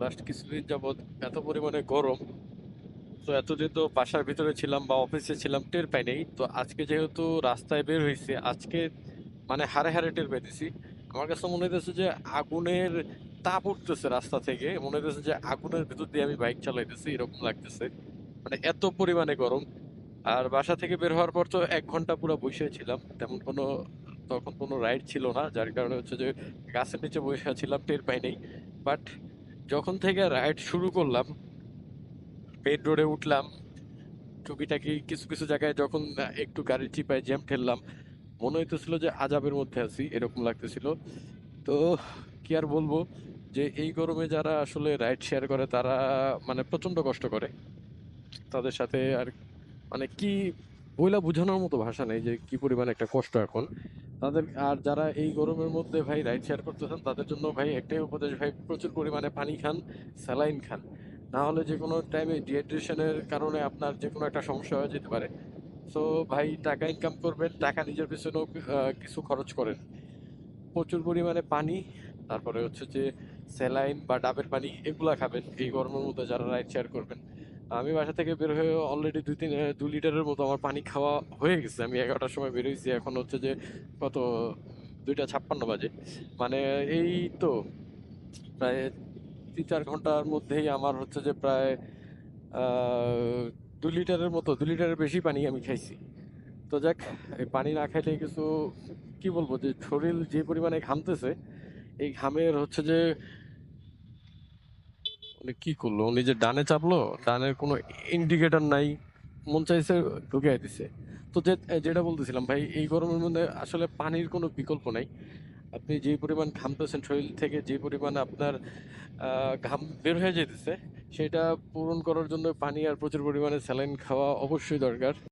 Last কিছুদিন যাবৎ এত পরিমাণে গরম। তো এতদিন তো বাসার ভিতরে ছিলাম বা অফিসে ছিলাম, টের পাই নাই। তো আজকে যেহেতু রাস্তায় বের হয়েছে, আজকে মানে হাড়ে হাড়ে টের পাইতেছি। আমার কাছে মনে হইতেছে যে আগুনের তাপ উঠতেছে রাস্তা থেকে, মনে হইতেছে যে আগুনের ভিতর দিয়ে আমি বাইক চালাইতেছি, এরকম লাগতেছে। মানে এত পরিমাণে গরম। আর বাসা থেকে বের হওয়ার পর তো 1 ঘন্টা পুরো বসে ছিলাম, তেমন কোনো তখন কোনো রাইড ছিল না, যার কারণে হচ্ছে যে গাছের নিচে বসে ছিলাম, টের পাই নাই। বাট যখন থেকে রাইড শুরু করলাম, মেইন রোডে উঠলাম, টুকিটাকি কিছু কিছু জায়গায় যখন একটু গাড়ি চিপায় জ্যাম ঠেললাম, মনে হইতেছিল যে আজাবের মধ্যে আছি, এরকম লাগতেছিল। তো কি আর বলবো, যে এই গরমে যারা আসলে রাইড শেয়ার করে তারা মানে প্রচন্ড কষ্ট করে। তাদের সাথে আর মানে কি বইলা বোঝানোর মতো ভাষা নেই যে কি পরিমাণ একটা কষ্ট এখন তাদের। আর যারা এই গরমের মধ্যে ভাই রাইড শেয়ার করতেছেন, তাদের জন্য ভাই একটাই উপদেশ, ভাই প্রচুর পরিমাণে পানি খান, স্যালাইন খান। না হলে যে কোনো টাইমে ডিহাইড্রেশনের কারণে আপনার যে কোনো একটা সমস্যা হয়ে যেতে পারে। সো ভাই, টাকা ইনকাম করবেন, টাকা নিজের পিছনেও কিছু খরচ করেন। প্রচুর পরিমাণে পানি, তারপরে হচ্ছে যে স্যালাইন বা ডাবের পানি এগুলা খাবেন এই গরমের মধ্যে যারা রাইড শেয়ার করবেন। আমি বাসা থেকে বের হয়ে অলরেডি 2 লিটারের মতো আমার পানি খাওয়া হয়ে গেছে। আমি 11টার সময় বের হয়েছি, এখন হচ্ছে যে কত, 2টা 56 বাজে। মানে এই তো প্রায় 3-4 ঘন্টার মধ্যেই আমার হচ্ছে যে প্রায় 2 লিটারের মতো, 2 লিটারের বেশি পানি আমি খাইছি। তো যাক, এই পানি না খাইলে কিছু, কি বলবো, যে শরীর যে পরিমাণে ঘামতেছে, এই ঘামের হচ্ছে যে মানে কি করলো, নিজের ডানে চাপলো, ডানের কোনো ইন্ডিকেটর নাই, মন চাইছে ঢুকে দিছে। তো যেটা বলতেছিলাম ভাই, এই গরমের মধ্যে আসলে পানির কোনো বিকল্প নাই। আপনি যে পরিমাণ ঘামতেছেন, শরীর থেকে যে পরিমাণ আপনার ঘাম বের হয়ে যেতেছে, সেটা পূরণ করার জন্য পানি আর প্রচুর পরিমাণে স্যালাইন খাওয়া অবশ্যই দরকার।